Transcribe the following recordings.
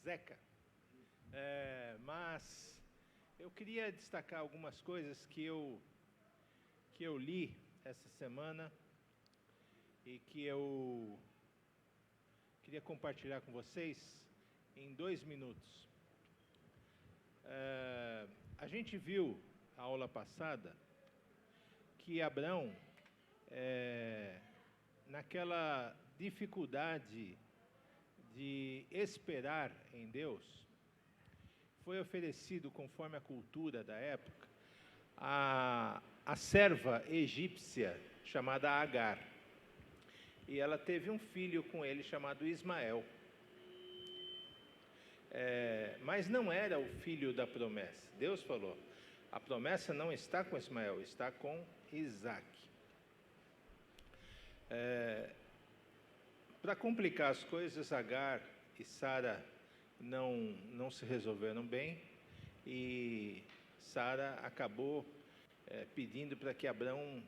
Zeca. Mas eu queria destacar algumas coisas que eu li essa semana e que eu queria compartilhar com vocês em 2 minutos. A gente viu, a aula passada, que Abraão, naquela dificuldade de esperar em Deus, foi oferecido, conforme a cultura da época, a serva egípcia chamada Agar. E ela teve um filho com ele chamado Ismael. Mas não era o filho da promessa. Deus falou, a promessa não está com Ismael, está com Isaac. Para complicar as coisas, Agar e Sara não se resolveram bem, e Sara acabou pedindo para que Abraão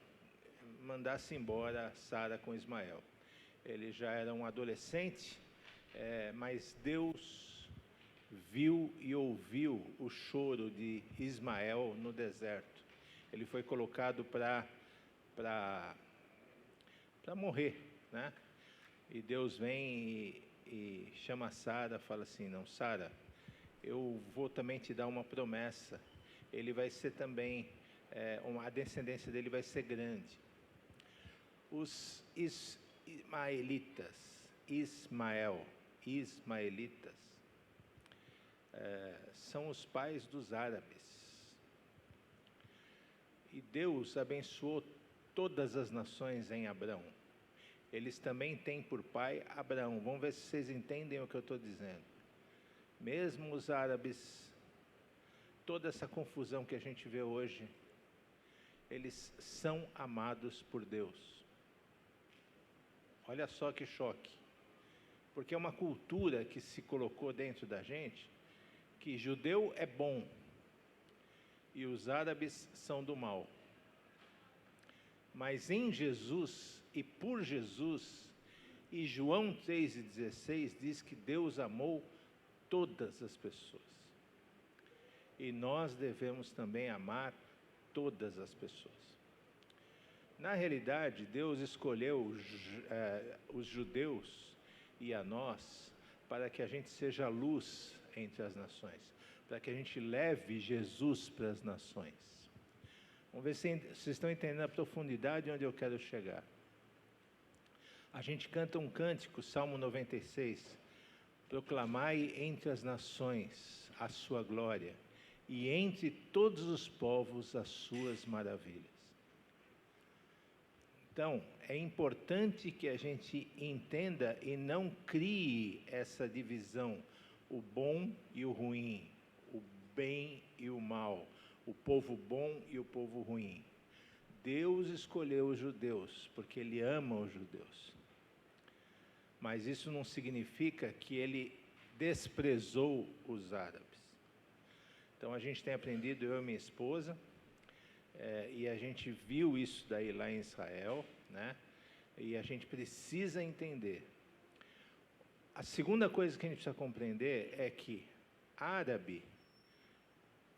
mandasse embora Sara com Ismael. Ele já era um adolescente, mas Deus viu e ouviu o choro de Ismael no deserto. Ele foi colocado para morrer, né? E Deus vem e chama Sara, fala assim, não, Sara, eu vou também te dar uma promessa. Ele vai ser também, a descendência dele vai ser grande. Os ismaelitas, são os pais dos árabes. E Deus abençoou todas as nações em Abraão. Eles também têm por pai Abraão. Vamos ver se vocês entendem o que eu estou dizendo. Mesmo os árabes, toda essa confusão que a gente vê hoje, eles são amados por Deus. Olha só que choque. Porque é uma cultura que se colocou dentro da gente, que judeu é bom e os árabes são do mal. Mas em Jesus e por Jesus, e João 3,16 diz que Deus amou todas as pessoas. E nós devemos também amar todas as pessoas. Na realidade, Deus escolheu os judeus e a nós para que a gente seja luz entre as nações, para que a gente leve Jesus para as nações. Vamos ver se vocês estão entendendo a profundidade onde eu quero chegar. A gente canta um cântico, Salmo 96, proclamai entre as nações a sua glória, e entre todos os povos as suas maravilhas. Então, é importante que a gente entenda e não crie essa divisão, o bom e o ruim, o bem e o mal, o povo bom e o povo ruim. Deus escolheu os judeus, porque Ele ama os judeus. Mas isso não significa que Ele desprezou os árabes. Então a gente tem aprendido, eu e minha esposa, e a gente viu isso daí lá em Israel, né? E a gente precisa entender. A segunda coisa que a gente precisa compreender é que árabe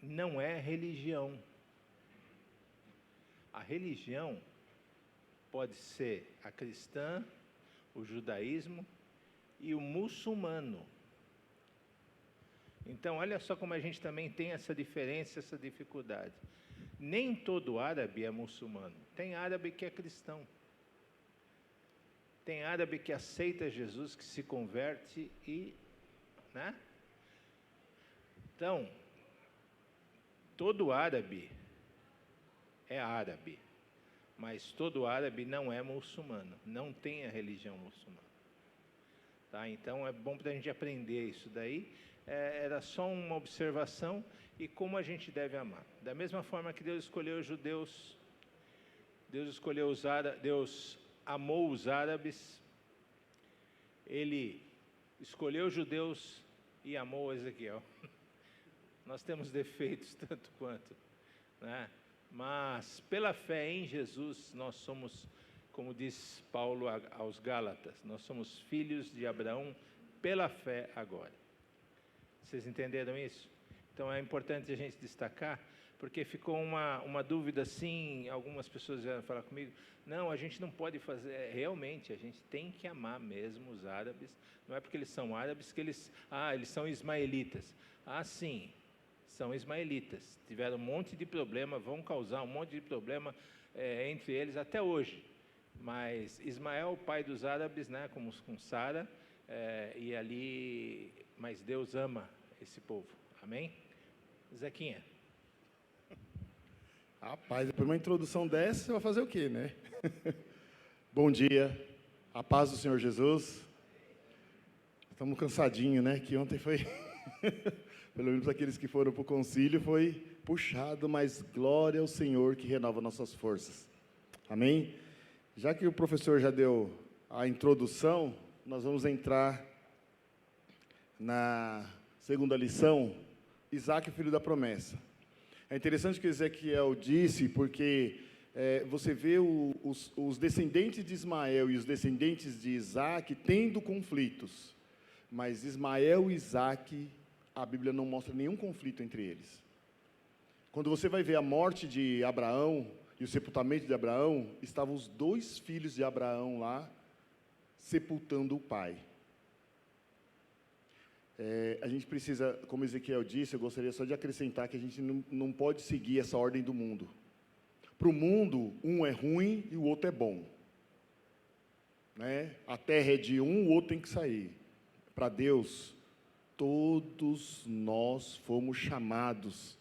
não é religião. A religião pode ser a cristã, o judaísmo e o muçulmano. Então, olha só como a gente também tem essa diferença, essa dificuldade. Nem todo árabe é muçulmano. Tem árabe que é cristão. Tem árabe que aceita Jesus, que se converte e, né? Então, todo árabe é árabe, mas todo árabe não é muçulmano, não tem a religião muçulmana. Tá? Então é bom para a gente aprender isso daí. Era só uma observação e como a gente deve amar. Da mesma forma que Deus escolheu os judeus, Deus amou os árabes, Ele escolheu os judeus e amou Ezequiel. Nós temos defeitos tanto quanto, né? Mas pela fé em Jesus nós somos, como diz Paulo aos Gálatas, nós somos filhos de Abraão pela fé agora. Vocês entenderam isso? Então é importante a gente destacar, porque ficou uma dúvida assim, algumas pessoas vieram falar comigo, não, a gente não pode fazer, realmente, a gente tem que amar mesmo os árabes, não é porque eles são árabes que eles são ismaelitas. Sim, são ismaelitas, tiveram um monte de problema, vão causar um monte de problema entre eles até hoje, mas Ismael, o pai dos árabes, né, como com Sara, e ali, mas Deus ama esse povo, amém? Zequinha. Rapaz, depois de uma introdução dessa, você vai fazer o quê, né? Bom dia, a paz do Senhor Jesus. Estamos cansadinhos, né? Que ontem foi, pelo menos aqueles que foram para o concílio, foi puxado, mas glória ao Senhor que renova nossas forças. Amém? Já que o professor já deu a introdução, nós vamos entrar na segunda lição, Isaac, filho da promessa. É interessante o que Ezequiel disse, porque você vê os descendentes de Ismael e os descendentes de Isaac tendo conflitos, mas Ismael e Isaac, a Bíblia não mostra nenhum conflito entre eles. Quando você vai ver a morte de Abraão e o sepultamento de Abraão, estavam os dois filhos de Abraão lá, sepultando o pai. A gente precisa, como Ezequiel disse, eu gostaria só de acrescentar que a gente não pode seguir essa ordem do mundo. Para o mundo, um é ruim e o outro é bom. Né? A terra é de um, o outro tem que sair. Para Deus, todos nós fomos chamados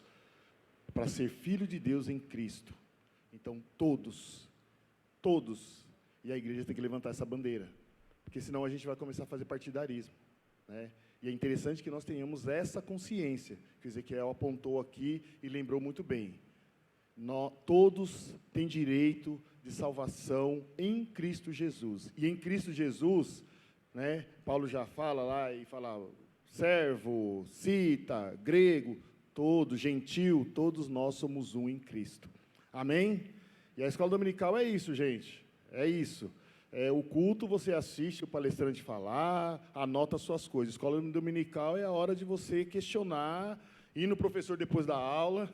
para ser filho de Deus em Cristo. Então, todos, e a igreja tem que levantar essa bandeira, porque senão a gente vai começar a fazer partidarismo, né? E é interessante que nós tenhamos essa consciência, que Ezequiel apontou aqui e lembrou muito bem. Todos têm direito de salvação em Cristo Jesus. E em Cristo Jesus, né, Paulo já fala lá, e fala servo, cita, grego, todos, gentil, todos nós somos um em Cristo. Amém? E a escola dominical é isso, gente. É isso. O culto você assiste o palestrante falar, anota suas coisas. Escola dominical é a hora de você questionar, ir no professor depois da aula,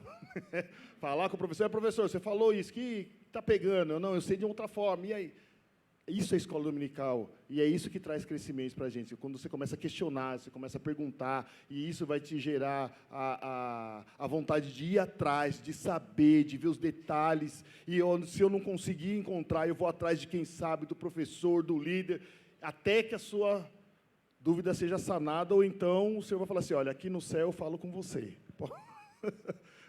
falar com o professor, professor, você falou isso, que está pegando? Eu sei de outra forma, e aí? Isso é escola dominical, e é isso que traz crescimento para a gente. Quando você começa a questionar, você começa a perguntar, e isso vai te gerar a vontade de ir atrás, de saber, de ver os detalhes, e se eu não conseguir encontrar, eu vou atrás de quem sabe, do professor, do líder, até que a sua dúvida seja sanada, ou então o Senhor vai falar assim, olha, aqui no céu eu falo com você.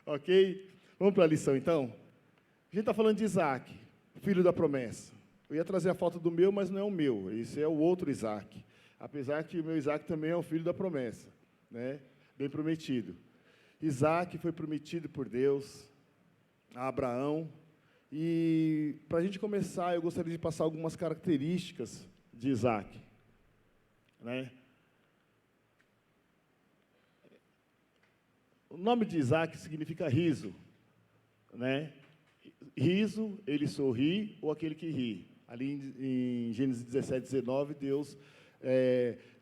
Ok? Vamos para a lição, então? A gente está falando de Isaac, filho da promessa. Eu ia trazer a foto do meu, mas não é o meu. Esse é o outro Isaac. Apesar que o meu Isaac também é o filho da promessa, né? Bem prometido. Isaac foi prometido por Deus a Abraão. E, para a gente começar, eu gostaria de passar algumas características de Isaac, né? O nome de Isaac significa riso, né? Riso, ele sorri, ou aquele que ri. Ali em Gênesis 17, 19,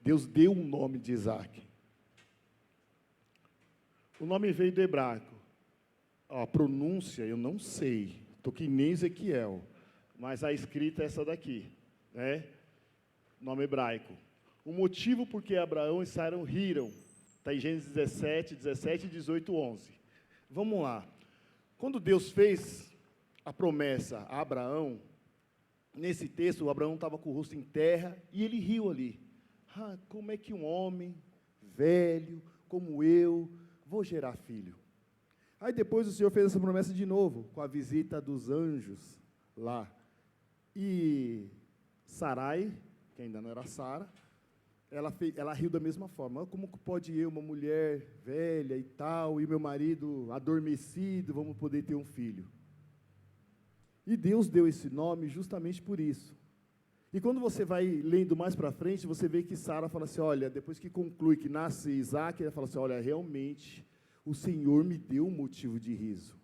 Deus deu um nome de Isaac. O nome veio do hebraico. A pronúncia eu não sei, estou que nem Ezequiel, mas a escrita é essa daqui, né? Nome hebraico. O motivo por que Abraão e Sara riram, está em Gênesis 17, 17 e 18, 11. Vamos lá. Quando Deus fez a promessa a Abraão, nesse texto, o Abraão estava com o rosto em terra e ele riu ali. Como é que um homem velho como eu vou gerar filho? Aí depois o Senhor fez essa promessa de novo, com a visita dos anjos lá. E Sarai, que ainda não era Sara, ela riu da mesma forma. Como pode eu, uma mulher velha e tal, e meu marido adormecido, vamos poder ter um filho? E Deus deu esse nome justamente por isso. E quando você vai lendo mais para frente, você vê que Sara fala assim, olha, depois que conclui que nasce Isaac, ela fala assim, olha, realmente, o Senhor me deu um motivo de riso.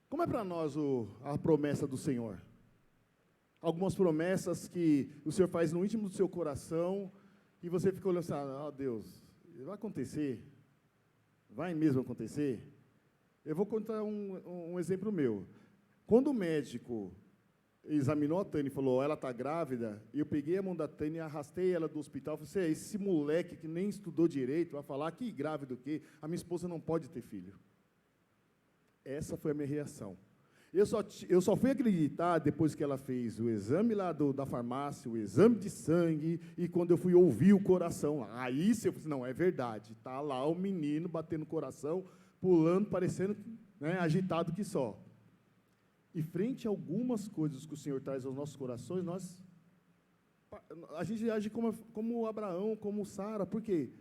Como é para nós a promessa do Senhor? Algumas promessas que o Senhor faz no íntimo do seu coração, e você fica olhando assim, Deus, vai acontecer, vai mesmo acontecer. Eu vou contar um exemplo meu. Quando o médico examinou a Tânia e falou, ela está grávida, eu peguei a mão da Tânia, arrastei ela do hospital, falei assim, esse moleque que nem estudou direito vai falar que grávida o quê? A minha esposa não pode ter filho. Essa foi a minha reação. Eu só fui acreditar depois que ela fez o exame lá da farmácia, o exame de sangue, e quando eu fui ouvir o coração lá. Aí eu falei assim, não, é verdade, está lá o menino batendo o coração, pulando, parecendo, né, agitado que só. E frente a algumas coisas que o Senhor traz aos nossos corações, a gente age como Abraão, como Sara. Por quê?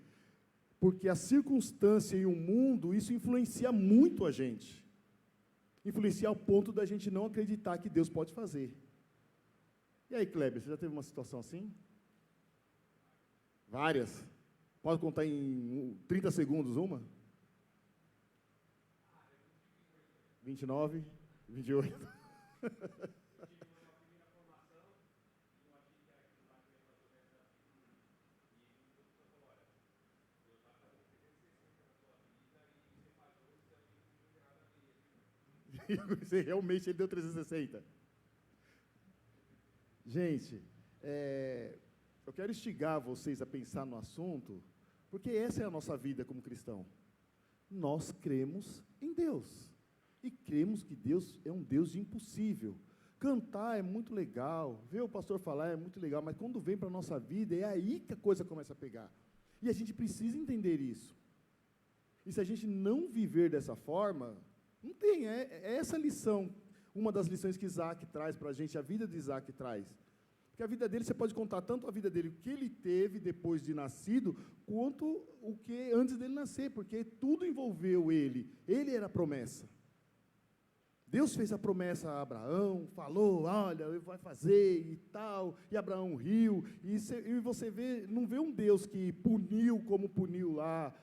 Porque a circunstância e o mundo, isso influencia muito a gente. Influenciar ao ponto da gente não acreditar que Deus pode fazer. E aí, Kleber, você já teve uma situação assim? Várias. Pode contar em 30 segundos uma? 29, 28. Você realmente, ele deu 360. Gente, eu quero instigar vocês a pensar no assunto, porque essa é a nossa vida como cristão. Nós cremos em Deus, e cremos que Deus é um Deus de impossível. Cantar é muito legal, ver o pastor falar é muito legal, mas quando vem para a nossa vida, é aí que a coisa começa a pegar. E a gente precisa entender isso. E se a gente não viver dessa forma, não tem, é essa lição, uma das lições que Isaac traz para a gente, a vida de Isaac traz. Porque a vida dele, você pode contar tanto a vida dele, o que ele teve depois de nascido, quanto o que antes dele nascer, porque tudo envolveu ele era a promessa. Deus fez a promessa a Abraão, falou, olha, ele vai fazer e tal, e Abraão riu, e você não vê um Deus que puniu como puniu lá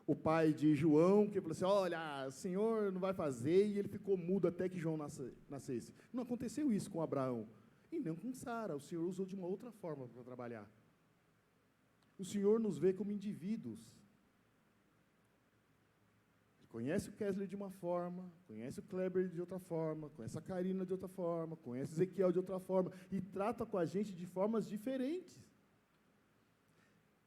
o pai de João, que falou assim, olha, o Senhor não vai fazer, e ele ficou mudo até que João nascesse. Não aconteceu isso com Abraão, e não com Sara, o Senhor usou de uma outra forma para trabalhar. O Senhor nos vê como indivíduos. Conhece o Kesley de uma forma, conhece o Kleber de outra forma, conhece a Karina de outra forma, conhece o Ezequiel de outra forma, e trata com a gente de formas diferentes.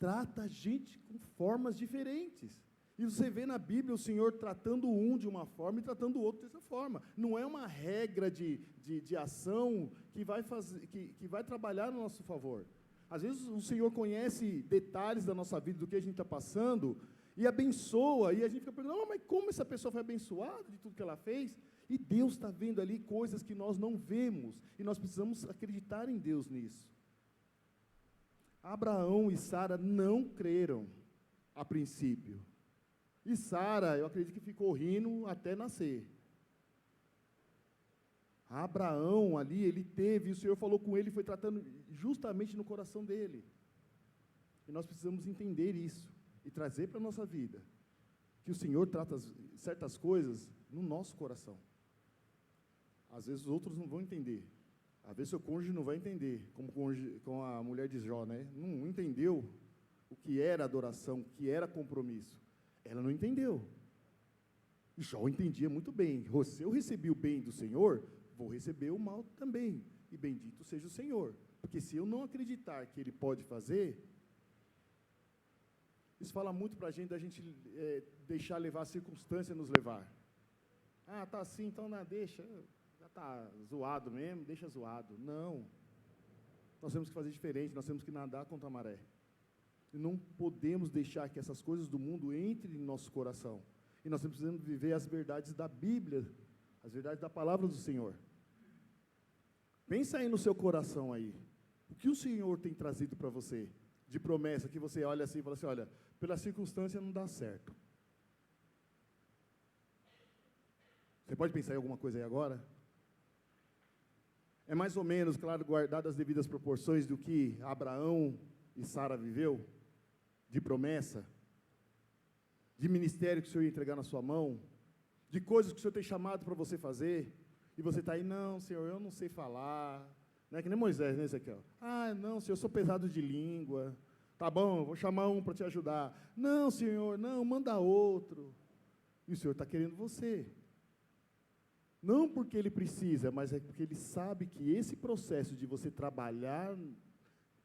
Trata a gente com formas diferentes. E você vê na Bíblia o Senhor tratando um de uma forma e tratando o outro dessa forma. Não é uma regra de ação que vai trabalhar no nosso favor. Às vezes o Senhor conhece detalhes da nossa vida, do que a gente está passando, e abençoa, e a gente fica perguntando, mas como essa pessoa foi abençoada de tudo que ela fez? E Deus está vendo ali coisas que nós não vemos, e nós precisamos acreditar em Deus nisso. Abraão e Sara não creram a princípio. E Sara, eu acredito que ficou rindo até nascer. Abraão ali, ele teve, e o Senhor falou com ele, foi tratando justamente no coração dele. E nós precisamos entender isso, e trazer para a nossa vida, que o Senhor trata certas coisas no nosso coração. Às vezes os outros não vão entender. Às vezes seu cônjuge não vai entender, como com a mulher de Jó, né? Não entendeu o que era adoração, o que era compromisso. Ela não entendeu. Jó entendia muito bem. Se eu recebi o bem do Senhor, vou receber o mal também. E bendito seja o Senhor. Porque se eu não acreditar que Ele pode fazer, isso fala muito para a gente, da gente deixar levar a circunstância nos levar. Ah, tá assim, então não, deixa, já está zoado mesmo, deixa zoado. Não. Nós temos que fazer diferente, nós temos que nadar contra a maré. E não podemos deixar que essas coisas do mundo entrem em nosso coração. E nós precisamos viver as verdades da Bíblia, as verdades da palavra do Senhor. Pensa aí no seu coração aí. O que o Senhor tem trazido para você? De promessa, que você olha assim e fala assim, olha, pela circunstância não dá certo. Você pode pensar em alguma coisa aí agora? É mais ou menos, claro, guardado as devidas proporções do que Abraão e Sara viveu, de promessa, de ministério que o Senhor ia entregar na sua mão, de coisas que o Senhor tem chamado para você fazer, e você está aí, não, Senhor, eu não sei falar, não é que nem Moisés, né, Ezequiel? Ah, não, Senhor, eu sou pesado de língua, Tá bom, vou chamar um para te ajudar. Não, Senhor, não, manda outro. E o Senhor está querendo você. Não porque Ele precisa, mas é porque Ele sabe que esse processo de você trabalhar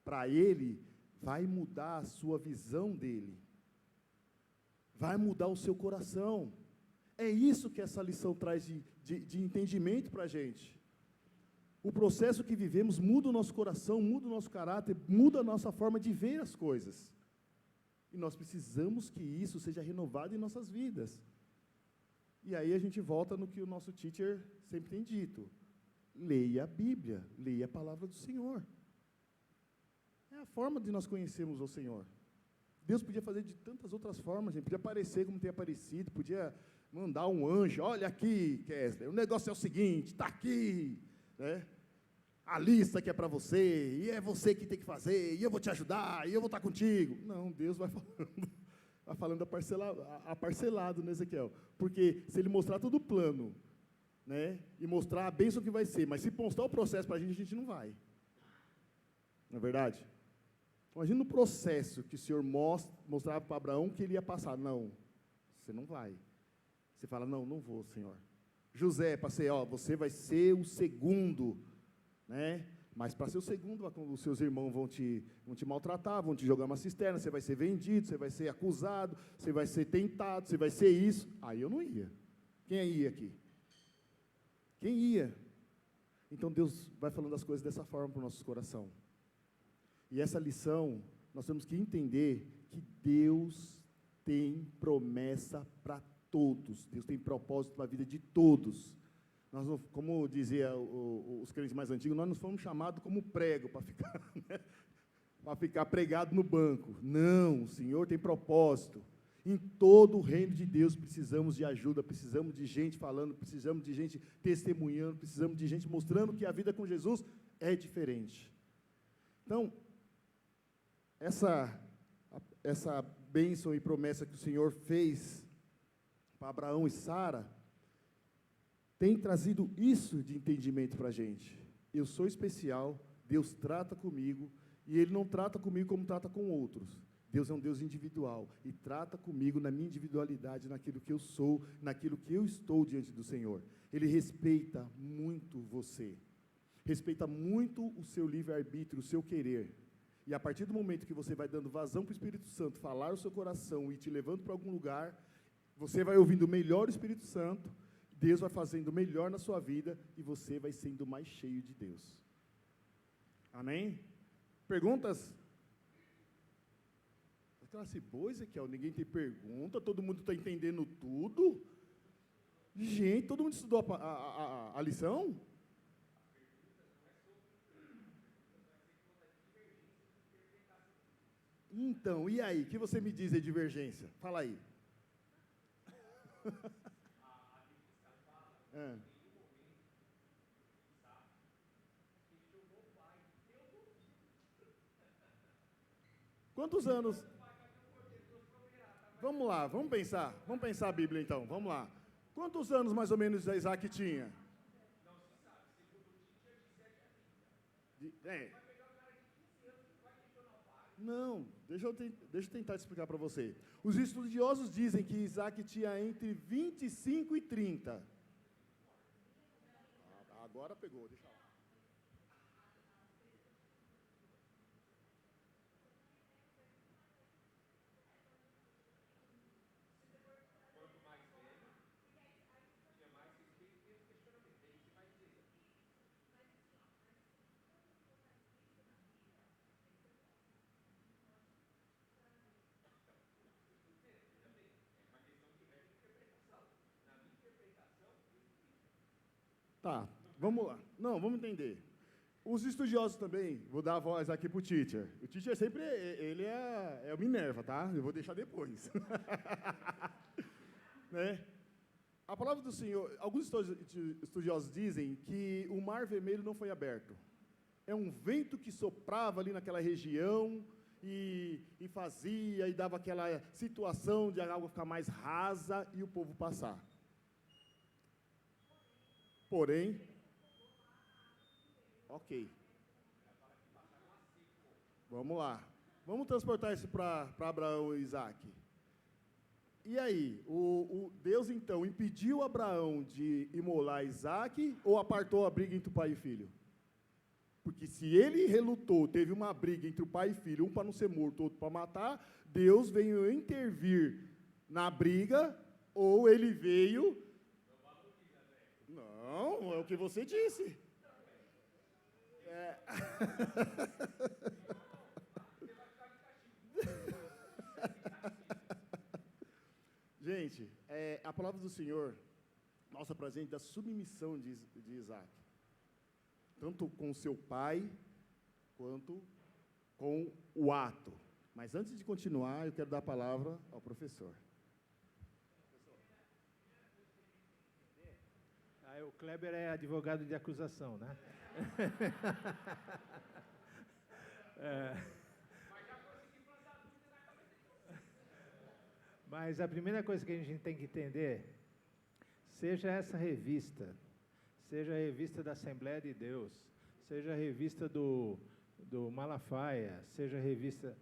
para Ele vai mudar a sua visão dEle. Vai mudar o seu coração. É isso que essa lição traz de entendimento para a gente. O processo que vivemos muda o nosso coração, muda o nosso caráter, muda a nossa forma de ver as coisas. E nós precisamos que isso seja renovado em nossas vidas. E aí a gente volta no que o nosso teacher sempre tem dito. Leia a Bíblia, leia a palavra do Senhor. É a forma de nós conhecermos o Senhor. Deus podia fazer de tantas outras formas, gente. Podia aparecer como tem aparecido, podia mandar um anjo. Olha aqui, Kessler, o negócio é o seguinte, está aqui, né? A lista que é para você, e é você que tem que fazer, e eu vou te ajudar, e eu vou estar contigo. Não, Deus vai falando parcelado, né, Ezequiel? Porque se Ele mostrar todo o plano, né, e mostrar a bênção que vai ser, mas se mostrar o processo para a gente não vai. Não é verdade? Imagina o processo que o Senhor mostrava para Abraão que ele ia passar. Não, você não vai. Você fala, não, não vou, Senhor. José, passei, você vai ser o segundo, né? Mas para ser o segundo, os seus irmãos vão te maltratar, vão te jogar uma cisterna, você vai ser vendido, você vai ser acusado, você vai ser tentado, você vai ser isso. Aí eu não ia. Quem ia aqui? Quem ia? Então Deus vai falando as coisas dessa forma para o nosso coração. E essa lição, nós temos que entender que Deus tem promessa para todos. Deus tem propósito para a vida de todos. Nós não, como dizia os crentes mais antigos, nós não fomos chamados como prego para ficar, né, para ficar pregado no banco. Não, o Senhor tem propósito. Em todo o reino de Deus precisamos de ajuda, precisamos de gente falando, precisamos de gente testemunhando, precisamos de gente mostrando que a vida com Jesus é diferente. Então, essa bênção e promessa que o Senhor fez para Abraão e Sara, tem trazido isso de entendimento para a gente. Eu sou especial, Deus trata comigo, e Ele não trata comigo como trata com outros. Deus é um Deus individual, e trata comigo na minha individualidade, naquilo que eu sou, naquilo que eu estou diante do Senhor. Ele respeita muito você, respeita muito o seu livre-arbítrio, o seu querer. E a partir do momento que você vai dando vazão para o Espírito Santo, falar o seu coração e te levando para algum lugar, você vai ouvindo melhor o Espírito Santo, Deus vai fazendo melhor na sua vida e você vai sendo mais cheio de Deus. Amém? Perguntas? Classe boa, Ezequiel, ninguém tem pergunta, todo mundo está entendendo tudo. Gente, todo mundo estudou a lição? Então, e aí? O que você me diz de divergência? Fala aí. Quantos anos? Vamos lá, vamos pensar a Bíblia então, vamos lá. Quantos anos mais ou menos Isaac tinha? Não, deixa eu tentar te explicar para você. Os estudiosos dizem que Isaac tinha entre 25 e 30. Agora pegou, deixa eu... Tá, vamos lá. Não, vamos entender. Os estudiosos também, vou dar a voz aqui para o teacher. O teacher sempre, ele é o Minerva, tá? Eu vou deixar depois. Né? A palavra do Senhor, alguns estudiosos dizem que o Mar Vermelho não foi aberto. É um vento que soprava ali naquela região e fazia, e dava aquela situação de a água ficar mais rasa e o povo passar. Porém, ok. Vamos lá. Vamos transportar isso para Abraão e Isaac. E aí, o Deus, então, impediu Abraão de imolar Isaac ou apartou a briga entre o pai e filho? Porque se ele relutou, teve uma briga entre o pai e filho, um para não ser morto, outro para matar, Deus veio intervir na briga, ou ele veio... Não, é o que você disse. Gente, a palavra do Senhor mostra para a gente da submissão de Isaac, tanto com seu pai, quanto com o ato. Mas antes de continuar, eu quero dar a palavra ao professor. O Kleber é advogado de acusação, né? Mas a primeira coisa que a gente tem que entender, seja essa revista, seja a revista da Assembleia de Deus, seja a revista do Malafaia, seja a revista...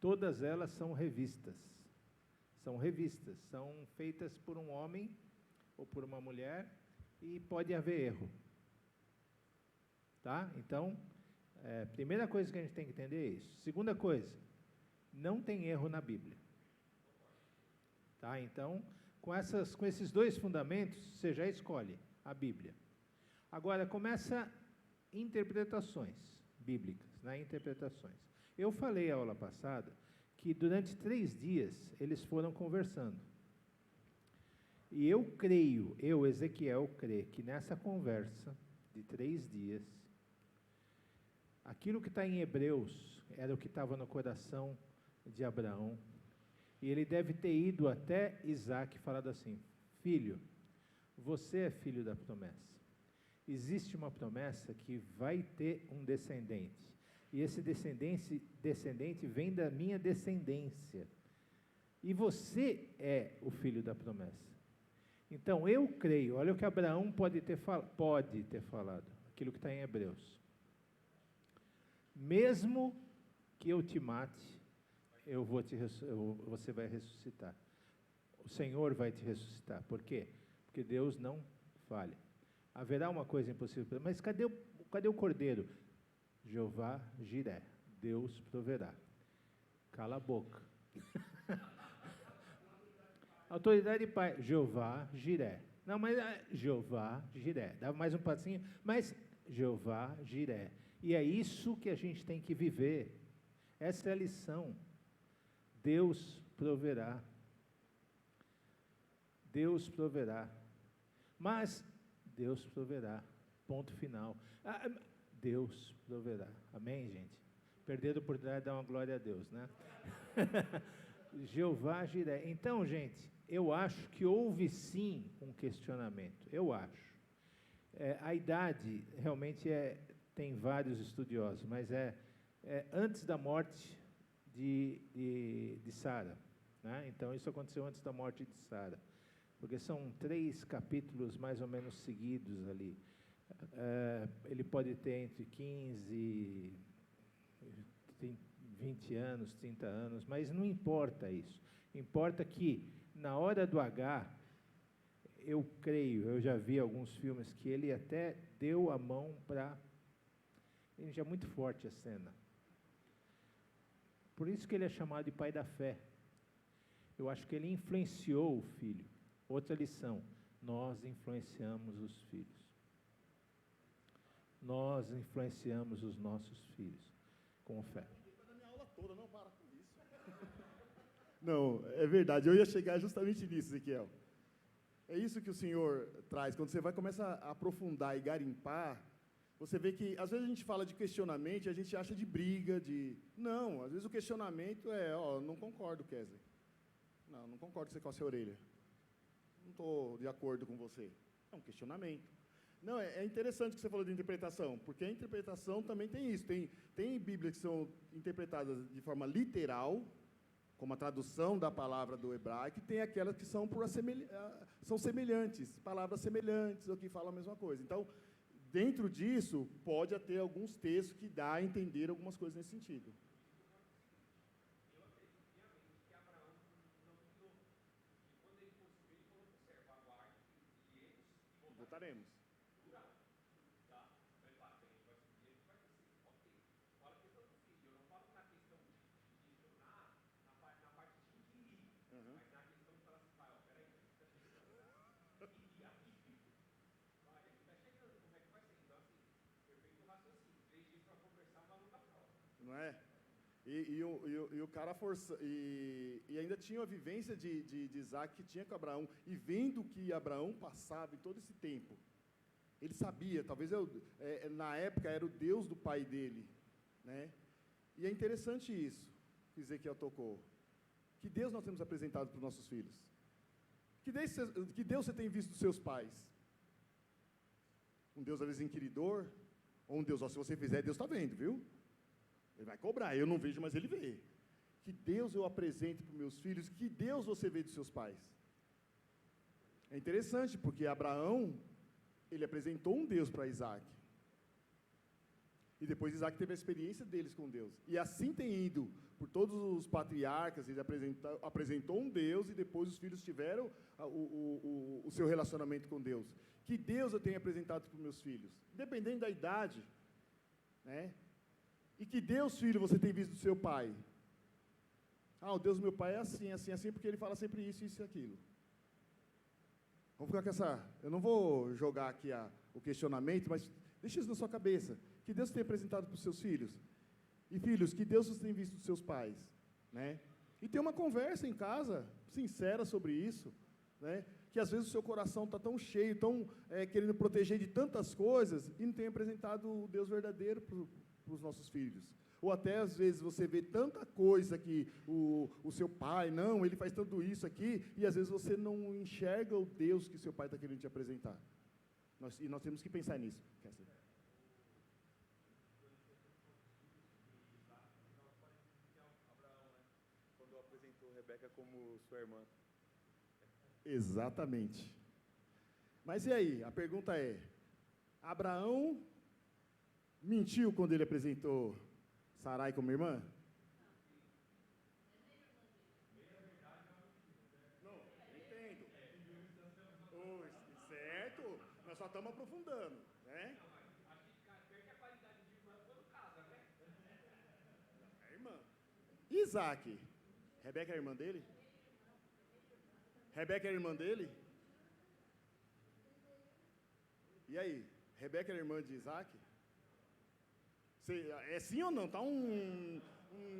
Todas elas são revistas. São revistas, são feitas por um homem ou por uma mulher e pode haver erro. Tá? Então, primeira coisa que a gente tem que entender é isso. Segunda coisa, não tem erro na Bíblia. Tá? Então, com esses dois fundamentos, você já escolhe a Bíblia. Agora, começa interpretações bíblicas, né? Interpretações. Eu falei a aula passada que durante 3 dias eles foram conversando. E eu creio, Ezequiel, creio que nessa conversa de 3 dias, aquilo que está em Hebreus era o que estava no coração de Abraão. E ele deve ter ido até Isaac e falado assim: filho, você é filho da promessa. Existe uma promessa que vai ter um descendente. E esse descendente vem da minha descendência. E você é o filho da promessa. Então, eu creio, olha o que Abraão pode ter falado, aquilo que está em Hebreus. Mesmo que eu te mate, você vai ressuscitar. O Senhor vai te ressuscitar. Por quê? Porque Deus não falha. Haverá uma coisa impossível. Mas cadê o cordeiro? Jeová Jiré, Deus proverá. Cala a boca. Autoridade de pai, Jeová Jiré. Não, mas Jeová Jiré. Dá mais um passinho, mas Jeová Jiré. E é isso que a gente tem que viver. Essa é a lição. Deus proverá. Deus proverá. Mas Deus proverá. Ponto final. Deus proverá. Amém, gente? Perder a oportunidade de dar uma glória a Deus, né? Jeová Jiré. Então, gente, eu acho que houve sim um questionamento. Eu acho. A idade realmente tem vários estudiosos, mas antes da morte de Sara, né? Então, isso aconteceu antes da morte de Sara, porque são 3 capítulos mais ou menos seguidos ali. Ele pode ter entre 15, 20 anos, 30 anos, mas não importa isso. Importa que, na hora do H, eu creio, eu já vi alguns filmes que ele até deu a mão para... Já é muito forte a cena. Por isso que ele é chamado de pai da fé. Eu acho que ele influenciou o filho. Outra lição, nós influenciamos os filhos. Nós influenciamos os nossos filhos com fé. Não, é verdade. Eu ia chegar justamente nisso, Ezequiel. É isso que o Senhor traz. Quando você vai começar a aprofundar e garimpar, você vê que, às vezes, a gente fala de questionamento e a gente acha de briga, Não, às vezes o questionamento não concordo, Kesley. Não concordo com você com a sua orelha. Não estou de acordo com você. É um questionamento. Não, é interessante que você falou de interpretação, porque a interpretação também tem isso. Tem Bíblias que são interpretadas de forma literal, como a tradução da palavra do hebraico, e tem aquelas que são são semelhantes, palavras semelhantes, ou que falam a mesma coisa. Então, dentro disso, pode ter alguns textos que dá a entender algumas coisas nesse sentido. Lutaremos. Não é? E o cara força, e ainda tinha a vivência de Isaac que tinha com Abraão, e vendo que Abraão passava em todo esse tempo, ele sabia, talvez na época era o Deus do pai dele, né? E é interessante isso que Ezequiel tocou. Que Deus nós temos apresentado para os nossos filhos? Que Deus você tem visto dos seus pais? Um Deus às vezes inquiridor, ou um Deus, ó, se você fizer, Deus está vendo, viu? Ele vai cobrar, eu não vejo, mas ele vê. Que Deus eu apresento para os meus filhos, que Deus você vê dos seus pais. É interessante, porque Abraão, ele apresentou um Deus para Isaac. E depois Isaac teve a experiência deles com Deus. E assim tem ido por todos os patriarcas, ele apresentou um Deus e depois os filhos tiveram o seu relacionamento com Deus. Que Deus eu tenho apresentado para os meus filhos, dependendo da idade, né? E que Deus, filho, você tem visto do seu pai? Ah, o Deus do meu pai é assim, assim, assim, porque ele fala sempre isso, isso e aquilo. Vamos ficar com essa... Eu não vou jogar aqui o questionamento, mas deixa isso na sua cabeça. Que Deus tem apresentado para os seus filhos? E filhos, que Deus você tem visto dos seus pais? Né? E ter uma conversa em casa, sincera sobre isso, né? Que às vezes o seu coração está tão cheio, tão querendo proteger de tantas coisas, e não tem apresentado o Deus verdadeiro para os nossos filhos. Ou até, às vezes, você vê tanta coisa que o seu pai, não, ele faz tanto isso aqui, e às vezes você não enxerga o Deus que seu pai está querendo te apresentar. E nós temos que pensar nisso. Quando apresentou Rebeca como sua irmã. Exatamente. Mas e aí? A pergunta é, Abraão mentiu quando ele apresentou Sarai como irmã? Não, entendo. Certo, nós só estamos aprofundando, né? É irmã. Isaac, Rebeca é irmã dele? Rebeca é irmã dele? E aí, Rebeca é irmã de Isaac? É sim ou não? Tá um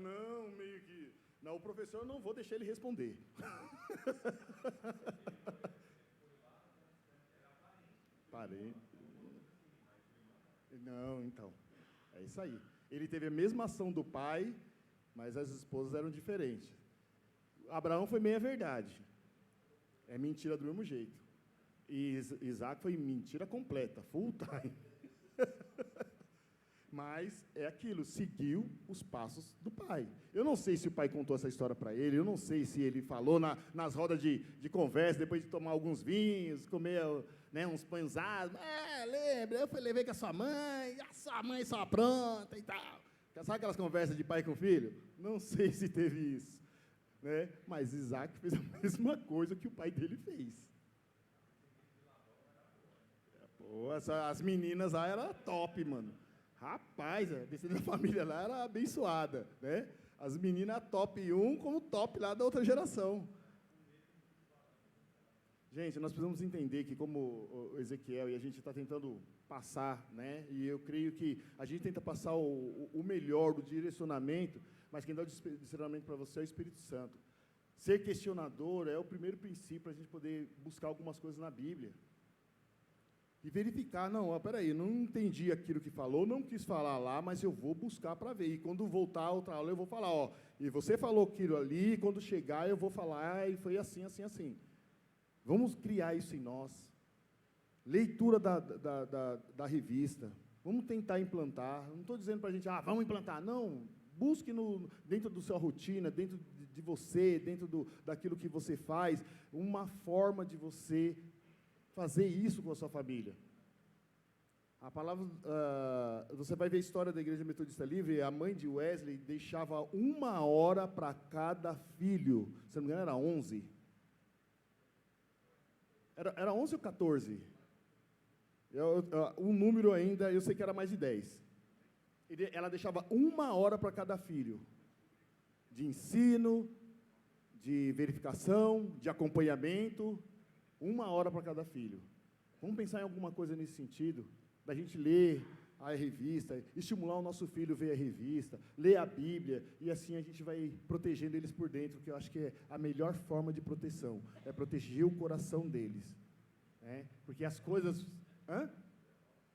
não, meio que... Não, o professor eu não vou deixar ele responder. Parente. Não, então. É isso aí. Ele teve a mesma ação do pai, mas as esposas eram diferentes. Abraão foi meia verdade. É mentira do mesmo jeito. E Isaac foi mentira completa, full time. Mas é aquilo, seguiu os passos do pai. Eu não sei se o pai contou essa história para ele, eu não sei se ele falou nas rodas de conversa, depois de tomar alguns vinhos, comer, né, uns pãezados. Lembra, eu levei com a sua mãe só pronta e tal. Sabe aquelas conversas de pai com filho? Não sei se teve isso. Né? Mas Isaac fez a mesma coisa que o pai dele fez. Pô, as meninas lá eram top, mano. Rapaz, a descendência da família lá era abençoada, né? As meninas top 1 como top lá da outra geração. Gente, nós precisamos entender que como o Ezequiel, e a gente está tentando passar, né? E eu creio que a gente tenta passar o melhor do direcionamento, mas quem dá o direcionamento para você é o Espírito Santo. Ser questionador é o primeiro princípio para a gente poder buscar algumas coisas na Bíblia. E verificar, não, peraí, não entendi aquilo que falou, não quis falar lá, mas eu vou buscar para ver. E quando voltar a outra aula, eu vou falar, ó, e você falou aquilo ali, e quando chegar eu vou falar, e foi assim, assim, assim. Vamos criar isso em nós. Leitura da revista. Vamos tentar implantar. Não estou dizendo para a gente, vamos implantar. Não, busque dentro da sua rotina, dentro de você, dentro daquilo que você faz, uma forma de você fazer isso com a sua família. A palavra, você vai ver a história da Igreja Metodista Livre, a mãe de Wesley deixava 1 hora para cada filho, se não me engano era 11. Era 11 ou 14? O número ainda, eu sei que era mais de 10. Ela deixava 1 hora para cada filho, de ensino, de verificação, de acompanhamento, 1 hora para cada filho. Vamos pensar em alguma coisa nesse sentido, da gente ler a revista, estimular o nosso filho a ver a revista, ler a Bíblia, e assim a gente vai protegendo eles por dentro, que eu acho que é a melhor forma de proteção, é proteger o coração deles. Porque as coisas...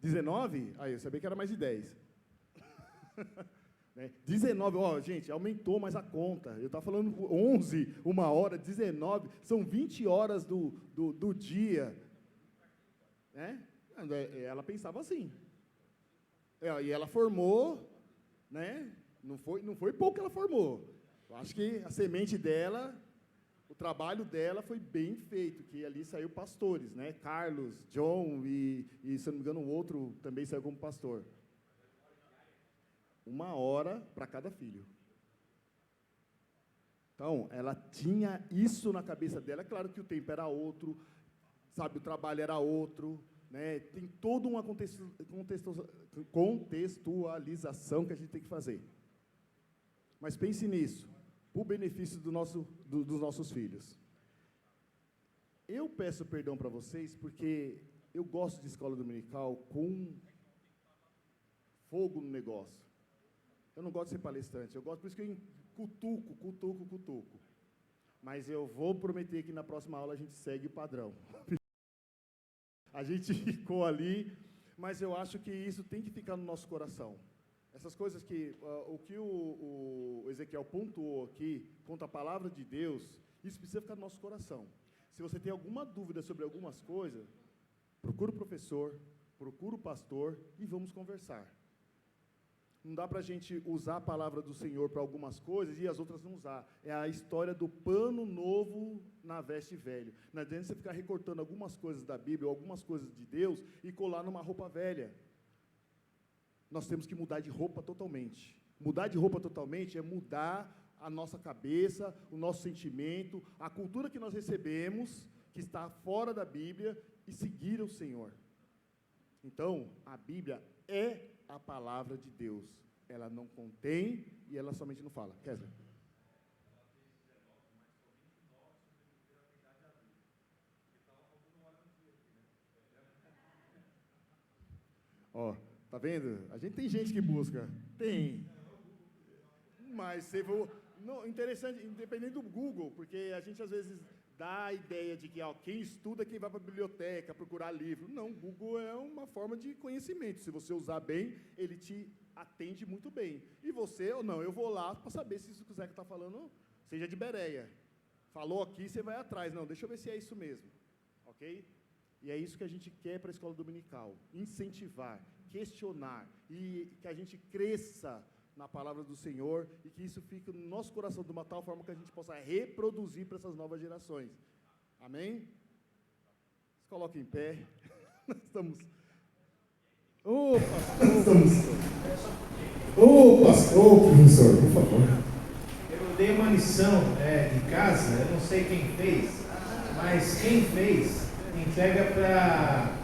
19? Aí, eu sabia que era mais de 10. 19, gente, aumentou mais a conta. Eu estava falando 11, 1 hora, 19, são 20 horas do dia. Ela pensava assim. E ela formou, não foi pouco que ela formou. Eu acho que a semente dela, o trabalho dela foi bem feito, que ali saiu pastores, Carlos, John e, se eu não me engano, o outro também saiu como pastor. 1 hora para cada filho. Então, ela tinha isso na cabeça dela. É claro que o tempo era outro, sabe, o trabalho era outro, tem toda uma contextualização que a gente tem que fazer. Mas pense nisso, para o benefício dos nossos filhos. Eu peço perdão para vocês, porque eu gosto de escola dominical com fogo no negócio. Eu não gosto de ser palestrante, por isso que eu cutuco. Mas eu vou prometer que na próxima aula a gente segue o padrão. A gente ficou ali, mas eu acho que isso tem que ficar no nosso coração. Essas coisas que, o que o Ezequiel pontuou aqui, contra a palavra de Deus, isso precisa ficar no nosso coração. Se você tem alguma dúvida sobre algumas coisas, procura o professor, procura o pastor e vamos conversar. Não dá para a gente usar a palavra do Senhor para algumas coisas e as outras não usar. É a história do pano novo na veste velha. Não adianta você ficar recortando algumas coisas da Bíblia ou algumas coisas de Deus e colar numa roupa velha. Nós temos que mudar de roupa totalmente. Mudar de roupa totalmente é mudar a nossa cabeça, o nosso sentimento, a cultura que nós recebemos, que está fora da Bíblia, e seguir o Senhor. Então, a Bíblia é a palavra de Deus. Ela não contém e ela somente não fala. Kézia? Tá vendo? A gente tem gente que busca. Tem. Mas você interessante, independente do Google, porque a gente às vezes dá a ideia de que quem estuda é quem vai para a biblioteca procurar livro. Não, o Google é uma forma de conhecimento. Se você usar bem, ele te atende muito bem. E você, ou não, eu vou lá para saber se isso que o Zeca está falando seja de Bereia. Falou aqui, você vai atrás. Não, deixa eu ver se é isso mesmo. Ok? E é isso que a gente quer para a escola dominical. Incentivar, questionar, e que a gente cresça na palavra do Senhor, e que isso fique no nosso coração de uma tal forma que a gente possa reproduzir para essas novas gerações. Amém? Se coloque em pé. Nós estamos... pastor, professor, por favor. Eu dei uma lição de casa, eu não sei quem fez, mas quem fez, entrega para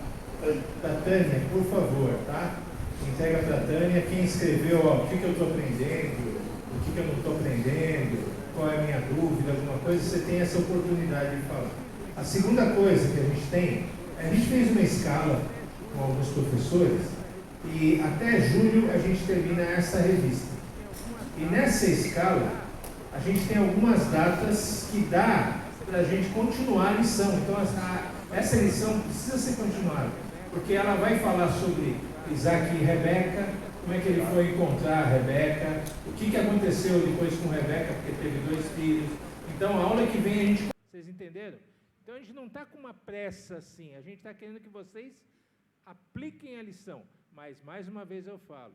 Tânia, por favor, tá? Entrega para a Tânia quem escreveu, o que eu estou aprendendo, o que eu não estou aprendendo, qual é a minha dúvida, alguma coisa, você tem essa oportunidade de falar. A segunda coisa que a gente tem, a gente fez uma escala com alguns professores e até julho a gente termina essa revista. E nessa escala, a gente tem algumas datas que dá para a gente continuar a lição. Então, essa lição precisa ser continuada, porque ela vai falar sobre Isaac e Rebeca, como é que ele foi encontrar a Rebeca, o que aconteceu depois com Rebeca, porque teve 2 filhos. Então, a aula que vem a gente... Vocês entenderam? Então, a gente não está com uma pressa assim, a gente está querendo que vocês apliquem a lição. Mas, mais uma vez eu falo,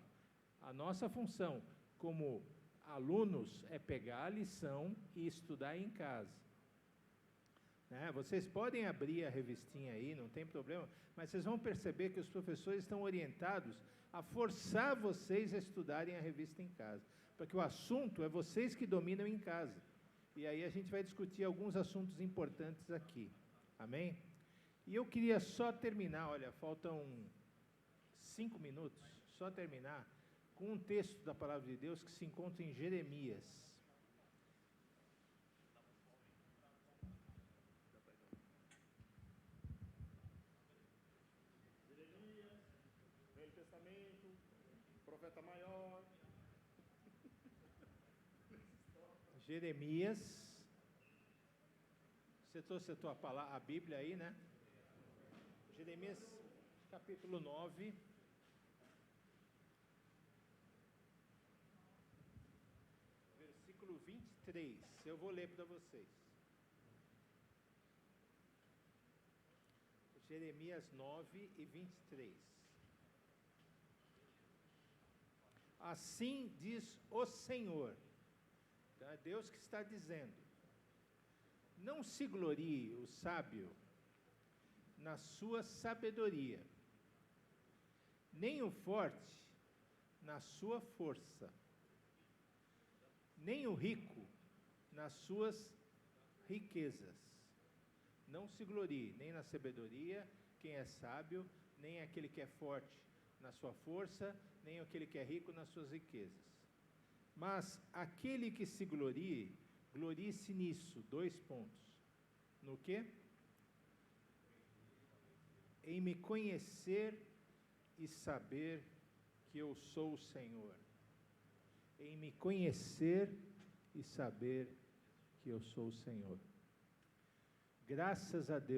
a nossa função como alunos é pegar a lição e estudar em casa. Vocês podem abrir a revistinha aí, não tem problema, mas vocês vão perceber que os professores estão orientados a forçar vocês a estudarem a revista em casa, porque o assunto é vocês que dominam em casa. E aí a gente vai discutir alguns assuntos importantes aqui. Amém? E eu queria só terminar, olha, faltam 5 minutos, só terminar com um texto da palavra de Deus que se encontra em Jeremias. Velho Testamento, profeta maior. Jeremias. Você trouxe a tua palavra, a Bíblia aí, né? Jeremias, capítulo 9. Versículo 23. Eu vou ler para vocês. Jeremias 9 e 23. Assim diz o Senhor. Então é Deus que está dizendo: não se glorie o sábio na sua sabedoria, nem o forte na sua força, nem o rico nas suas riquezas. Não se glorie nem na sabedoria quem é sábio, nem aquele que é forte na sua força, nem aquele que é rico nas suas riquezas. Mas aquele que se glorie, glorie-se nisso, 2 pontos. No quê? Em me conhecer e saber que eu sou o Senhor. Em me conhecer e saber que eu sou o Senhor. Graças a Deus.